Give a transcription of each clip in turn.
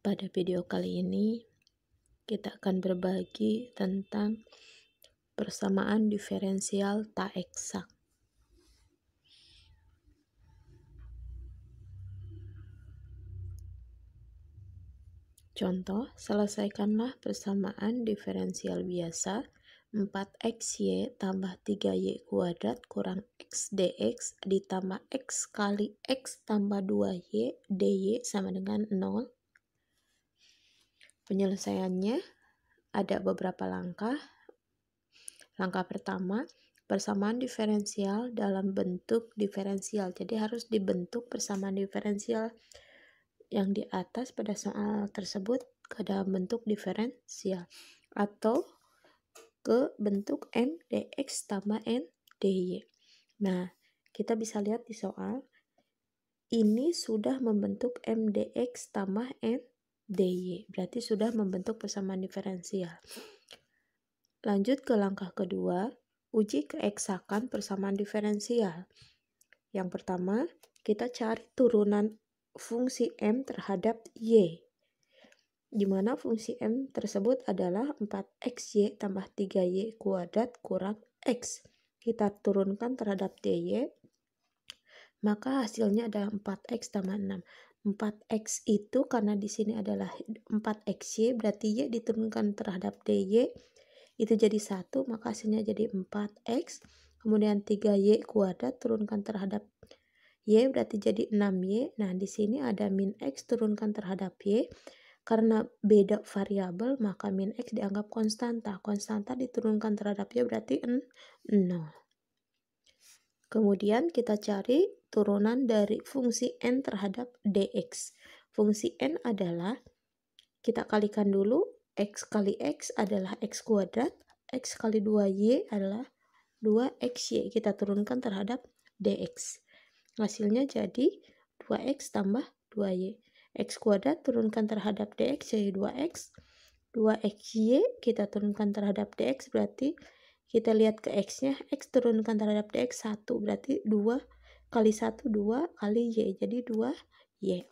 Pada video kali ini, kita akan berbagi tentang persamaan diferensial tak eksak. Contoh, selesaikanlah persamaan diferensial biasa 4xy tambah 3y kuadrat kurang x dx ditambah x kali x tambah 2y dy sama dengan 0. Penyelesaiannya ada beberapa langkah. Langkah pertama, persamaan diferensial dalam bentuk diferensial. Jadi harus dibentuk persamaan diferensial yang di atas pada soal tersebut ke dalam bentuk diferensial atau ke bentuk m dx tambah n dy. Nah, kita bisa lihat di soal ini sudah membentuk m dx tambah n dy. Berarti sudah membentuk persamaan diferensial. Lanjut ke langkah kedua, uji keeksakan persamaan diferensial. Yang pertama, kita cari turunan fungsi m terhadap y, di mana fungsi m tersebut adalah 4xy tambah 3y kuadrat kurang x. Kita turunkan terhadap dy, maka hasilnya adalah 4x tambah 6. 4x itu karena di sini adalah 4xy, berarti y diturunkan terhadap dy, itu jadi 1, maka hasilnya jadi 4x. Kemudian 3y kuadrat turunkan terhadap y, berarti jadi 6y. Nah, di sini ada min x turunkan terhadap y. Karena beda variabel, maka min x dianggap konstanta. Konstanta diturunkan terhadap y berarti 0. Kemudian kita cari turunan dari fungsi n terhadap dx. Fungsi n adalah, kita kalikan dulu, x kali x adalah x kuadrat, x kali 2y adalah 2xy. Kita turunkan terhadap dx. Hasilnya jadi 2x tambah 2y. X kuadrat turunkan terhadap dx jadi 2x. 2xy kita turunkan terhadap dx, berarti kita lihat ke x-nya, x turunkan terhadap dx 1, berarti 2 kali 1, 2 kali y, jadi 2y.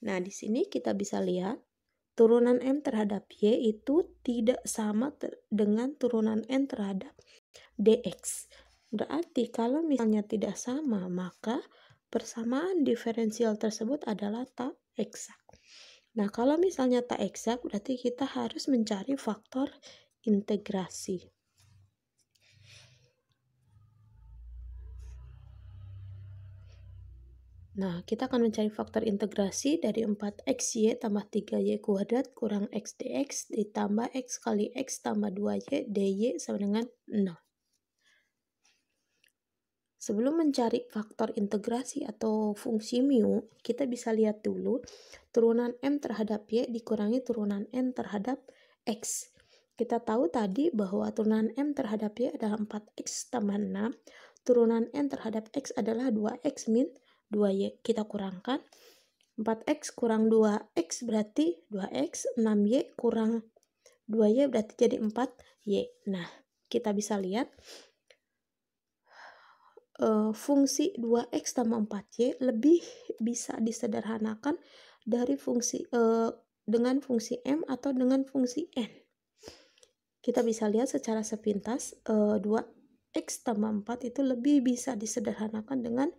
Nah, di sini kita bisa lihat turunan m terhadap y itu tidak sama dengan turunan n terhadap dx. Berarti kalau misalnya tidak sama, maka persamaan diferensial tersebut adalah tak eksak. Nah, kalau misalnya tak eksak, berarti kita harus mencari faktor integrasi. Nah, kita akan mencari faktor integrasi dari 4xy tambah 3y kuadrat kurang x dx ditambah x kali x tambah 2y dy sama dengan 0. Sebelum mencari faktor integrasi atau fungsi mu, kita bisa lihat dulu turunan m terhadap y dikurangi turunan n terhadap x. Kita tahu tadi bahwa turunan m terhadap y adalah 4x tambah 6, turunan n terhadap x adalah 2x min 2y. Kita kurangkan 4x kurang 2x berarti 2x, 6y kurang 2y berarti jadi 4y. Nah, kita bisa lihat fungsi 2x tambah 4y lebih bisa disederhanakan dari fungsi dengan fungsi m atau dengan fungsi n. Kita bisa lihat secara sepintas 2x tambah 4 itu lebih bisa disederhanakan dengan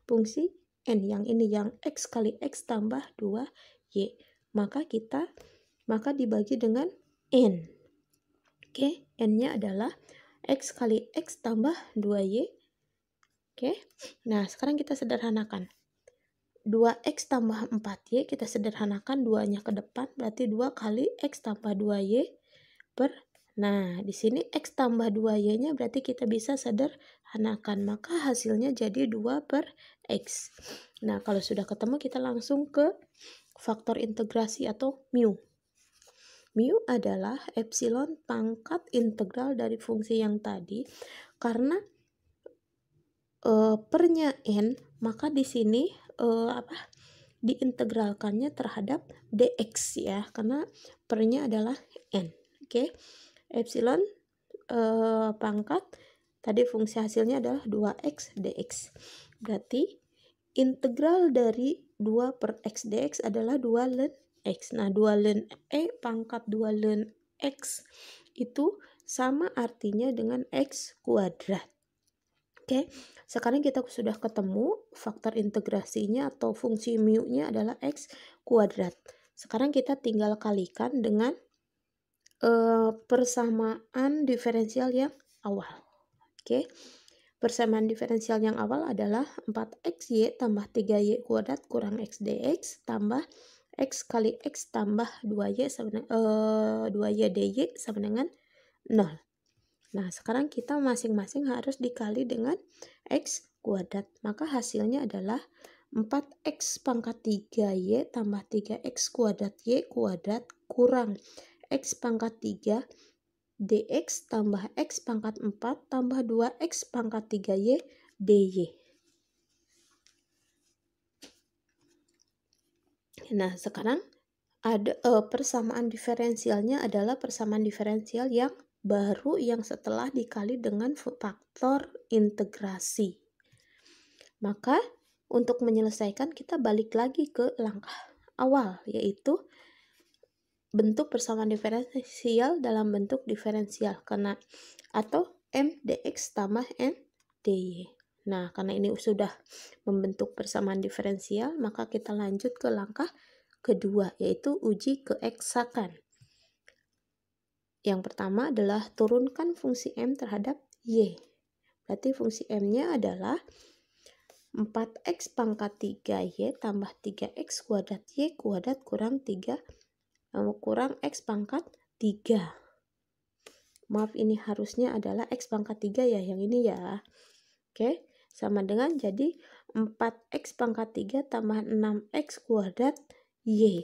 fungsi n, yang ini yang x kali x tambah 2y. Maka dibagi dengan n. Oke, n-nya adalah x kali x tambah 2y. Oke, nah sekarang kita sederhanakan. 2x tambah 4y kita sederhanakan 2-nya ke depan, berarti 2 kali x tambah 2y per, nah di sini x tambah 2y-nya berarti kita bisa sederhanakan, maka hasilnya jadi 2 per x. Nah, kalau sudah ketemu kita langsung ke faktor integrasi atau mu. Mu adalah epsilon pangkat integral dari fungsi yang tadi. Karena pernya n, maka di sini diintegralkannya terhadap dx ya, karena pernya adalah n. Oke. Epsilon pangkat tadi fungsi hasilnya adalah 2x dx. Berarti integral dari 2 per x dx adalah 2 ln X. Nah, 2 ln E pangkat 2 ln X itu sama artinya dengan X kuadrat. Oke, sekarang kita sudah ketemu faktor integrasinya atau fungsi mu-nya adalah X kuadrat. Sekarang kita tinggal kalikan dengan persamaan diferensial yang awal. Oke, persamaan diferensial yang awal adalah 4xy tambah 3y kuadrat kurang x dx tambah x kali x tambah 2y sama 2y dy sama dengan 0. Nah, sekarang kita masing-masing harus dikali dengan x kuadrat. Maka hasilnya adalah 4x pangkat 3y tambah 3x kuadrat y kuadrat kurang x pangkat 3 dx tambah x pangkat 4 tambah 2x pangkat 3y dy. Nah, sekarang ada persamaan diferensialnya adalah persamaan diferensial yang baru yang setelah dikali dengan faktor integrasi. Maka untuk menyelesaikan kita balik lagi ke langkah awal, yaitu bentuk persamaan diferensial dalam bentuk diferensial karena atau m dx tambah m dy. Nah, karena ini sudah membentuk persamaan diferensial, maka kita lanjut ke langkah kedua, yaitu uji keeksakan. Yang pertama adalah turunkan fungsi m terhadap y. Berarti fungsi m-nya adalah 4x pangkat 3y tambah 3x kuadrat y kuadrat kurang 3 kurang x pangkat 3. Maaf, ini harusnya adalah x pangkat 3 ya, yang ini ya. Oke, sama dengan jadi 4x pangkat 3 tambah 6x kuadrat y.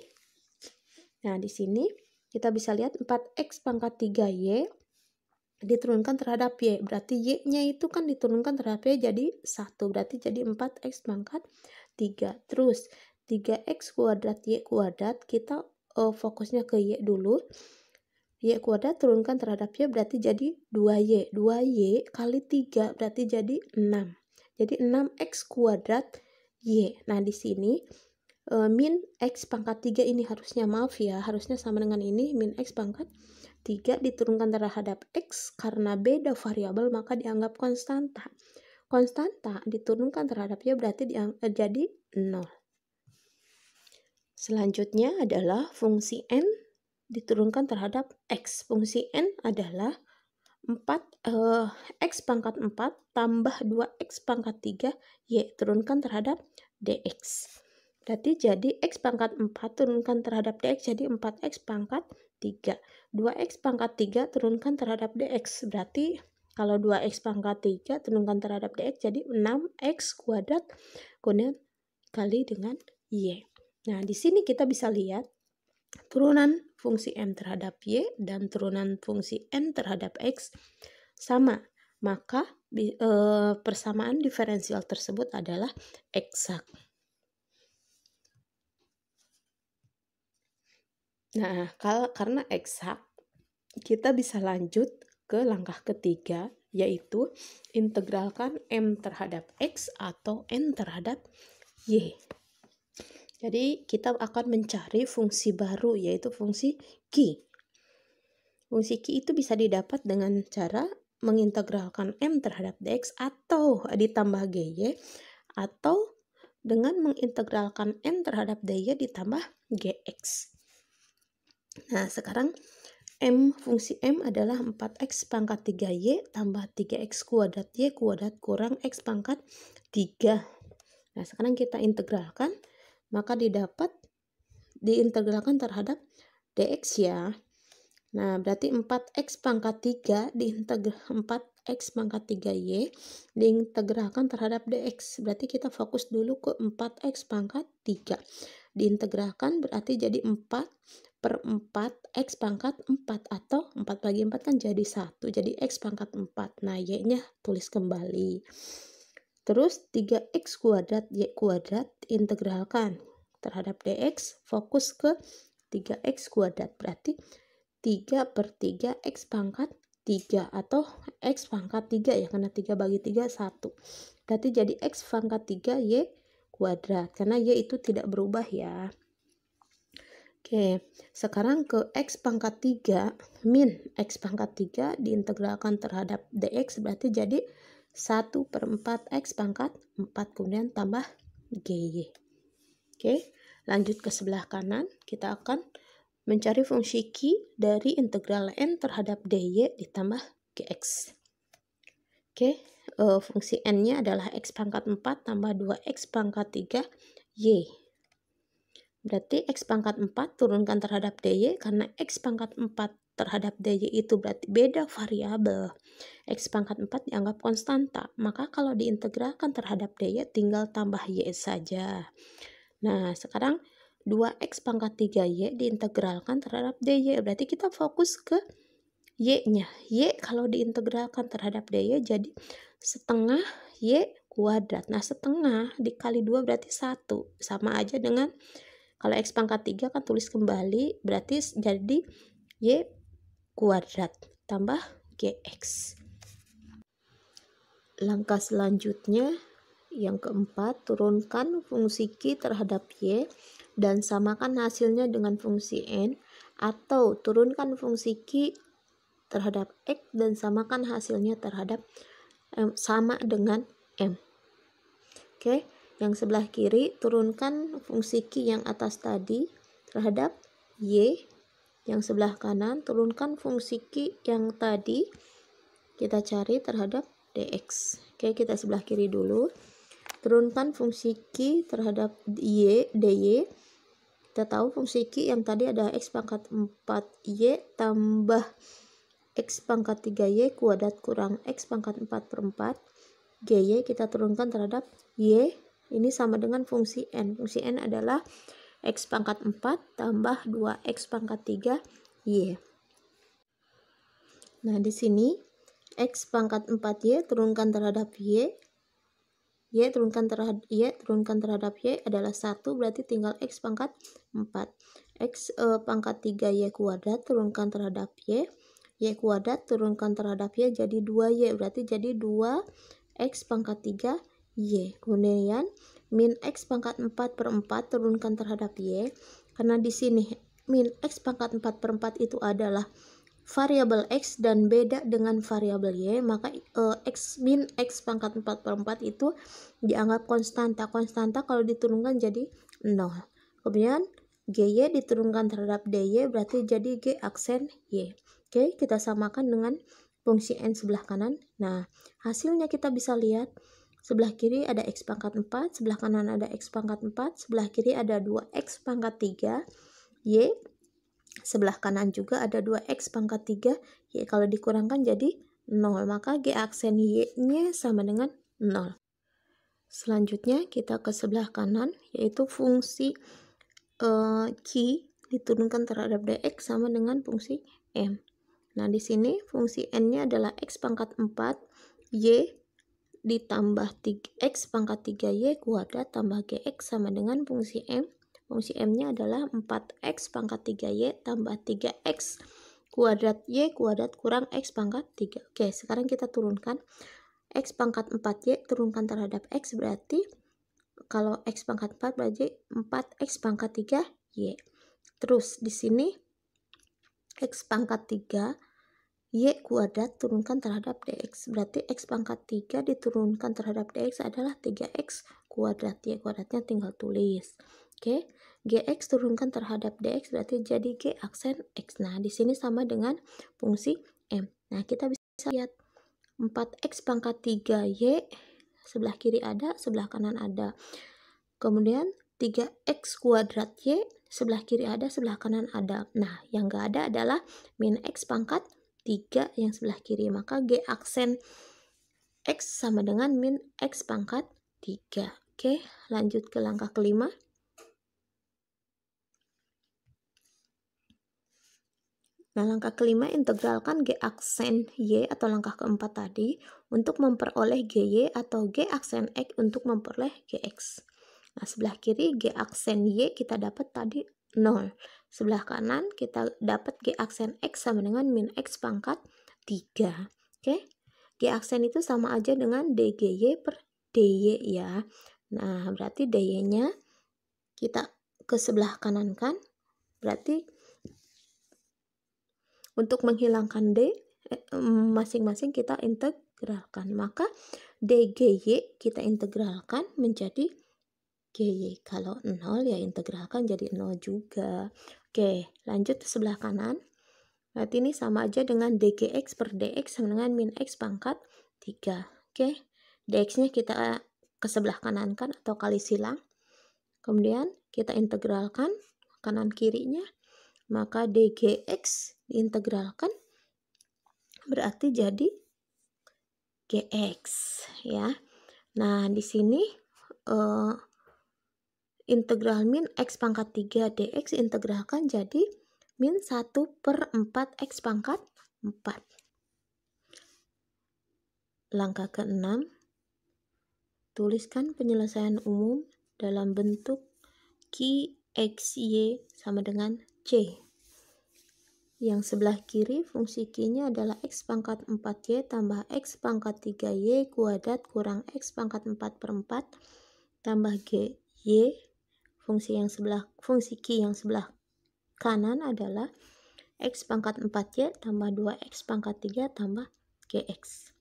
Nah, di sini kita bisa lihat 4x pangkat 3y diturunkan terhadap y. Berarti y-nya itu kan diturunkan terhadap y jadi 1. Berarti jadi 4x pangkat 3. Terus 3x kuadrat y kuadrat kita fokusnya ke y dulu. Y kuadrat turunkan terhadap y berarti jadi 2y. 2y kali 3 berarti jadi 6. Jadi 6x kuadrat y. Nah, di sini min x pangkat 3 ini harusnya, maaf ya, harusnya sama dengan ini, min x pangkat 3 diturunkan terhadap x karena beda variabel maka dianggap konstanta. Konstanta diturunkan terhadap y berarti jadi 0. Selanjutnya adalah fungsi n diturunkan terhadap x. Fungsi n adalah x pangkat 4 tambah 2x pangkat 3 y turunkan terhadap dx. Berarti jadi x pangkat 4 turunkan terhadap dx jadi 4x pangkat 3. 2x pangkat 3 turunkan terhadap dx. Berarti kalau 2x pangkat 3 turunkan terhadap dx jadi 6x kuadrat kemudian kali dengan y. Nah, di sini kita bisa lihat turunan fungsi m terhadap y dan turunan fungsi n terhadap x sama. Maka persamaan diferensial tersebut adalah eksak. Nah, karena eksak, kita bisa lanjut ke langkah ketiga, yaitu integralkan m terhadap x atau n terhadap y. Jadi kita akan mencari fungsi baru, yaitu fungsi Q. Fungsi Q itu bisa didapat dengan cara mengintegralkan m terhadap dx atau ditambah gy, atau dengan mengintegralkan n terhadap dy ditambah gx. Nah, sekarang fungsi m adalah 4x pangkat 3y tambah 3x kuadrat y kuadrat kurang x pangkat 3. Nah, sekarang kita integralkan, maka diintegralkan terhadap dx ya. Nah, berarti 4x pangkat 3 4x pangkat 3y diintegralkan terhadap dx. Berarti kita fokus dulu ke 4x pangkat 3. Diintegralkan berarti jadi 4/4 x pangkat 4 atau 4 bagi 4 kan jadi 1. Jadi x pangkat 4. Nah, y-nya tulis kembali. Terus 3x kuadrat y kuadrat integralkan terhadap dx, fokus ke 3x kuadrat. Berarti 3/3 x pangkat 3 atau x pangkat 3 ya, karena 3 bagi 3 1. Berarti jadi x pangkat 3 y kuadrat karena y itu tidak berubah ya. Oke, sekarang ke X pangkat 3 min X pangkat 3 diintegralkan terhadap dx berarti jadi 1/4 X pangkat 4 kemudian tambah GY. Oke, lanjut ke sebelah kanan, kita akan mencari fungsi Q dari integral N terhadap dy ditambah Gx. Oke, fungsi N-nya adalah X pangkat 4 tambah 2X pangkat 3 Y. Berarti X pangkat 4 turunkan terhadap dy, karena X pangkat 4 terhadap dy itu berarti beda variabel. X pangkat 4 dianggap konstanta, maka kalau diintegralkan terhadap dy tinggal tambah y saja. Nah, sekarang 2X pangkat 3y diintegralkan terhadap dy, berarti kita fokus ke y-nya. Y kalau diintegralkan terhadap dy jadi setengah y kuadrat. Nah, setengah dikali 2 berarti 1. Sama aja dengan kalau X pangkat 3 kan tulis kembali, berarti jadi Y kuadrat tambah GX. Langkah selanjutnya, yang keempat, turunkan fungsi Q terhadap Y dan samakan hasilnya dengan fungsi N, atau turunkan fungsi Q terhadap X dan samakan hasilnya terhadap M, sama dengan M. Oke. Yang sebelah kiri, turunkan fungsi Q yang atas tadi terhadap Y. Yang sebelah kanan, turunkan fungsi Q yang tadi kita cari terhadap dx. Oke, kita sebelah kiri dulu. Turunkan fungsi Q terhadap Y, dy. Kita tahu fungsi Q yang tadi ada X pangkat 4Y tambah X pangkat 3Y kuadrat kurang X pangkat 4/4. GY kita turunkan terhadap Y. Ini sama dengan fungsi N. Fungsi N adalah X pangkat 4 tambah 2X pangkat 3 Y. Nah, di sini X pangkat 4Y turunkan terhadap Y. Y turunkan terhadap Y adalah 1, berarti tinggal X pangkat 4. X pangkat 3Y kuadrat turunkan terhadap Y. Y kuadrat turunkan terhadap Y jadi 2Y, berarti jadi 2X pangkat 3 Y. Kemudian min X pangkat 4/4 turunkan terhadap Y. Karena di sini min X pangkat 4/4 itu adalah variabel X dan beda dengan variabel Y, maka min X pangkat 4/4 itu dianggap konstanta. Konstanta kalau diturunkan jadi 0. Kemudian GY diturunkan terhadap dy berarti jadi G aksen Y. Oke, kita samakan dengan fungsi N sebelah kanan. Nah, hasilnya kita bisa lihat sebelah kiri ada X pangkat 4, sebelah kanan ada X pangkat 4, sebelah kiri ada 2X pangkat 3 Y, sebelah kanan juga ada 2X pangkat 3 Y. Kalau dikurangkan jadi 0, maka G aksen Y-nya sama dengan 0. Selanjutnya kita ke sebelah kanan, yaitu fungsi Q diturunkan terhadap dx sama dengan fungsi M. Nah, di sini fungsi N-nya adalah X pangkat 4 Y ditambah X pangkat 3Y kuadrat tambah GX sama dengan fungsi M. Fungsi M-nya adalah 4X pangkat 3Y tambah 3X kuadrat Y kuadrat kurang X pangkat 3. Oke, sekarang kita turunkan. X pangkat 4Y turunkan terhadap X berarti kalau X pangkat 4 berarti 4X pangkat 3Y. Terus di sini X pangkat 3 Y kuadrat turunkan terhadap dx, berarti X pangkat 3 diturunkan terhadap dx adalah 3X kuadrat. Y kuadratnya tinggal tulis. Oke, Gx turunkan terhadap dx berarti jadi G aksen X. Nah, di sini sama dengan fungsi M. Nah, kita bisa lihat 4X pangkat 3Y sebelah kiri ada, sebelah kanan ada. Kemudian 3X kuadrat Y sebelah kiri ada, sebelah kanan ada. Nah, yang enggak ada adalah min X pangkat 3 yang sebelah kiri, maka G aksen X sama dengan min X pangkat 3. Oke, lanjut ke langkah kelima. Nah, langkah kelima, integralkan G aksen Y atau langkah keempat tadi untuk memperoleh GY atau G aksen X untuk memperoleh GX. Nah, sebelah kiri G aksen Y kita dapat tadi 0. Sebelah kanan kita dapat G aksen X sama dengan min X pangkat 3. Oke, G aksen itu sama aja dengan DGY per DY ya. Nah, berarti DY-nya kita ke sebelah kanan kan? Berarti untuk menghilangkan D, masing-masing kita integralkan. Maka DGY kita integralkan menjadi GY. Kalau 0 ya integralkan jadi 0 juga. Oke, lanjut ke sebelah kanan. Berarti ini sama aja dengan DGX per DX sama dengan min X pangkat 3. Oke, DX-nya kita ke sebelah kanan kan atau kali silang. Kemudian kita integralkan kanan kirinya. Maka DGX diintegralkan berarti jadi GX ya. Nah, di sini integral min X pangkat 3 DX integralkan jadi min 1/4 X pangkat 4. Langkah ke-6, tuliskan penyelesaian umum dalam bentuk Q X Y sama dengan C. Yang sebelah kiri fungsi Q-nya adalah X pangkat 4Y tambah X pangkat 3Y kuadrat kurang X pangkat 4/4 tambah GY. Fungsi Q yang sebelah kanan adalah X pangkat 4Y tambah 2X pangkat 3 tambah GX.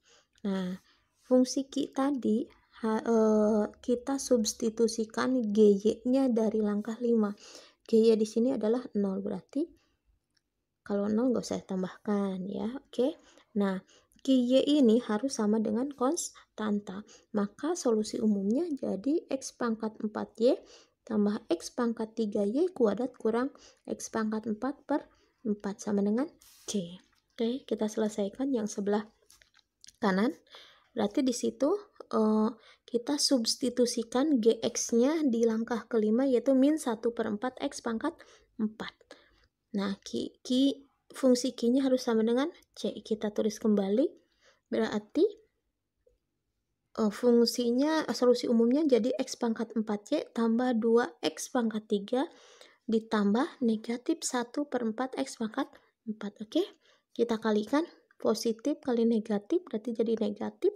Nah, fungsi Q tadi kita substitusikan GY-nya dari langkah 5. GY di sini adalah 0, berarti kalau 0 nggak usah tambahkan ya. Oke. Nah, QY ini harus sama dengan konstanta. Maka solusi umumnya jadi X pangkat 4Y tambah X pangkat 3Y kuadrat kurang X pangkat 4/4 sama dengan C. Oke, kita selesaikan yang sebelah kanan. Berarti di situ kita substitusikan GX-nya di langkah kelima yaitu min 1/4 X pangkat 4. Nah, fungsi Q-nya harus sama dengan C. Kita tulis kembali. Berarti solusi umumnya jadi X pangkat 4Y tambah 2X pangkat 3 ditambah negatif 1/4 X pangkat 4. Oke, kita kalikan. Positif kali negatif berarti jadi negatif.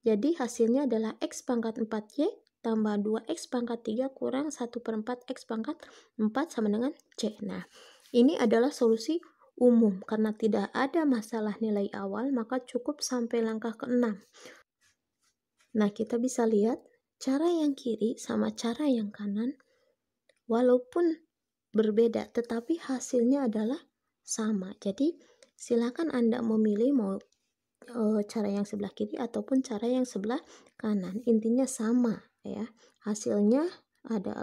Jadi hasilnya adalah X pangkat 4Y tambah 2X pangkat 3 kurang 1/4 X pangkat 4 sama dengan C. Nah, ini adalah solusi umum. Karena tidak ada masalah nilai awal, maka cukup sampai langkah ke-6. Nah, kita bisa lihat cara yang kiri sama cara yang kanan, walaupun berbeda, tetapi hasilnya adalah sama. Jadi, silakan Anda memilih mau cara yang sebelah kiri ataupun cara yang sebelah kanan. Intinya sama ya. Hasilnya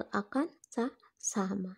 akan sama.